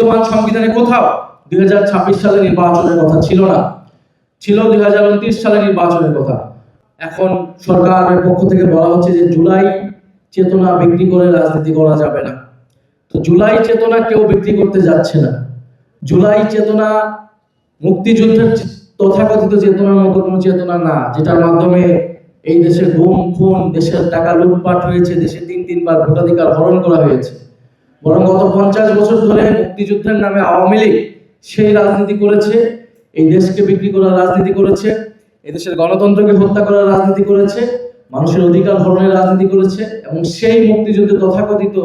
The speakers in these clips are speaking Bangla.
বিদ্যমান সংবিধানে কোথাও 2026 সালে নির্বাচনের কথা ছিল না, ছিল 2029 সালে নির্বাচনের কথা। এখন সরকারের পক্ষ থেকে বলা হচ্ছে যে জুলাই চেতনা বিক্রি করে রাজনীতি করা যাবে না। তো জুলাই চেতনা কেউ বিক্রি করতে যাচ্ছে না। জুলাই চেতনা মুক্তিযুদ্ধের তথাকথিত চেতনার মতো কোনো চেতনা না, যেটার মাধ্যমে এই দেশে গুম খুন, দেশের টাকা লুটপাট হয়েছে, দেশে তিনবার ভোটাধিকার হরণ করা হয়েছে। বরং গত 50 বছর ধরে মুক্তিযুদ্ধের নামে আওয়ামী লীগ সেই রাজনীতি করেছে, এই দেশকে বিক্রি করার রাজনীতি করেছে, এদেশের গণতন্ত্রকে হত্যা করার রাজনীতি করেছে, মানুষের অধিকার হরণের রাজনীতি করেছে। এবং সেই মুক্তিযুদ্ধের তথাকথিত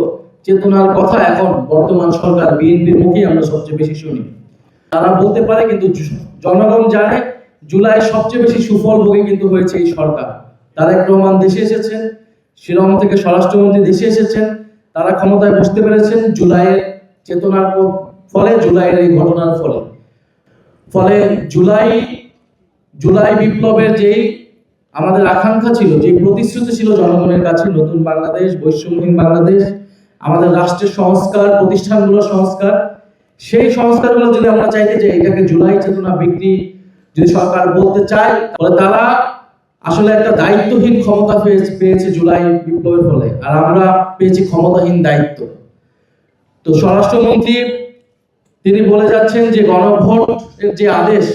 চেতনার কথা এখন বর্তমান সরকার বিএনপির মুখেই আমরা সবচেয়ে বেশি শুনি। তারা বলতে পারে, কিন্তু জনগণ জানে জুলাই সবচেয়ে বেশি সুফল ভোগী কিন্তু হয়েছে এই সরকার। তারেক রহমান দেশে এসেছেন, শিলং থেকে স্বরাষ্ট্রমন্ত্রী দেশে এসেছেন, তারা ক্ষমতায় বসতে পেরেছেন জুলাইয়ের চেতনার ফলে, জুলাইয়ের এই ঘটনার ফলে জুলাই বিপ্লবের যেই আমাদের আকাঙ্ক্ষা ছিল, যে প্রতিশ্রুতি ছিল জনগণের কাছে, নতুন বাংলাদেশ, বৈষম্যহীন বাংলাদেশ, আমাদের রাষ্ট্রের সংস্কার, প্রতিষ্ঠানগুলোর সংস্কার, সেই সংস্কারগুলো যদি আমরা চাইতে যে এটাকে জুলাই চেতনা বিক্রি যদি সরকার বলতে চায়, তাহলে তারা আসলে একটা দায়িত্বহীন ক্ষমতা পেয়েছে জুলাই বিপ্লবের ফলে, আর আমরা পেয়েছি ক্ষমতাহীন দায়িত্ব। তো স্বরাষ্ট্রমন্ত্রী তিনি বলে যাচ্ছেন যে গণভোটের যে আদেশ,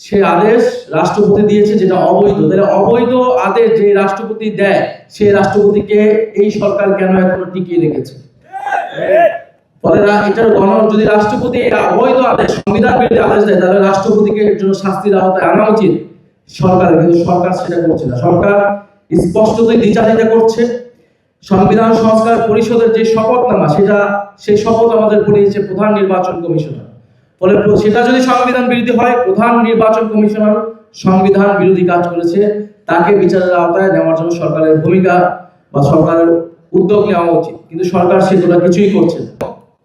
সেই আদেশ রাষ্ট্রপতি দিয়েছে, যেটা অবৈধ। তাহলে অবৈধ আদেশ যে রাষ্ট্রপতি দেয়, সেই রাষ্ট্রপতিকে এই সরকার কেন এখনো টিকিয়ে রেখেছে? ফলে এটার যদি রাষ্ট্রপতি অবৈধ আদেশ, সংবিধান বিরোধী আদেশ দেয়, তাহলে রাষ্ট্রপতিকে এর জন্য শাস্তির আওতায় আনা উচিত সরকার, কিন্তু সরকার সেটা করছে না। সরকার স্পষ্টতই দ্বিচারিতা করছে। সংবিধান সংস্কার পরিষদের যে শপথনামা, সেই শপথ আমাদের পড়িয়েছে প্রধান নির্বাচন কমিশনার। ফলে সেটা যদি সংবিধান বিরোধী হয়, প্রধান নির্বাচন কমিশনার সংবিধান বিরোধী কাজ করেছে, তাকে বিচারের আওতায় নেওয়ার জন্য সরকারের ভূমিকা বা সরকারের উদ্যোগ নেওয়া উচিত, কিন্তু সরকার সেটা কিছুই করছে না।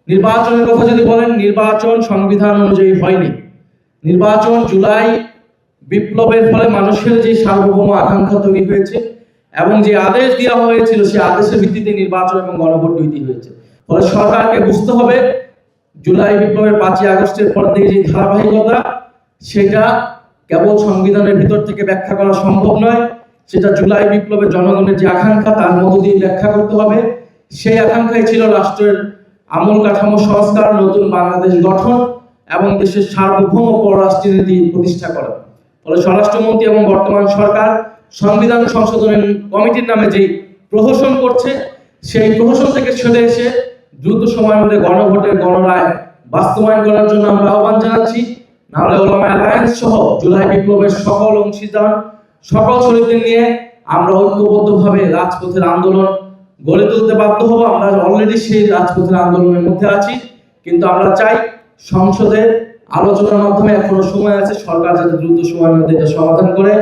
নির্বাচনের কথা যদি বলেন, নির্বাচন সংবিধান অনুযায়ী হয়নি। নির্বাচন জুলাই বিপ্লবের ফলে মানুষের যে সার্বভৌম আকাঙ্ক্ষা তৈরি হয়েছে এবং যে আদেশ দেওয়া হয়েছিল, সেই আদেশের ভিত্তিতে নির্বাচন এবং গণভোট দুইটি হয়েছে। ফলে সরকারকে বুঝতে হবে জুলাই বিপ্লবের 5ই আগস্টের পর থেকে যে ধারাবাহিকতা, সেটা কেবল সংবিধানের ভিতর থেকে ব্যাখ্যা করা সম্ভব নয়, সেটা জুলাই বিপ্লবের জনগণের যে আকাঙ্ক্ষা, তার মধ্য দিয়ে ব্যাখ্যা করতে হবে। সেই আকাঙ্ক্ষাই ছিল রাষ্ট্রের আমূল কাঠামো সংস্কার, নতুন বাংলাদেশ গঠন এবং দেশের সার্বভৌম পররাষ্ট্রনীতি প্রতিষ্ঠা করা। ফলে স্বরাষ্ট্রমন্ত্রী এবং বর্তমান সরকার সংবিধান সংশোধনের কমিটির নামে যে প্রহসন করছে, সেই প্রহসন থেকে সরে এসে দ্রুত সময়ের মধ্যে গণভোটের গণরায় বাস্তবায়ন করার জন্য আমরা আহ্বান জানাচ্ছি। নাহলে ওলামা অ্যালায়েন্স সহ জুলাই বিপ্লবের সকল অংশীদার, সকল শরীরদের নিয়ে আমরা ঐক্যবদ্ধভাবে রাজপথের আন্দোলন গড়ে তুলতে বাধ্য হব। আমরা অলরেডি সেই রাজপথের আন্দোলনের মধ্যে আছি, কিন্তু আমরা চাই সংসদে আলোচনার মাধ্যমে, এখনো সময় আছে, সরকার যাতে দ্রুত সময়ের মধ্যে এটা সমাধান করে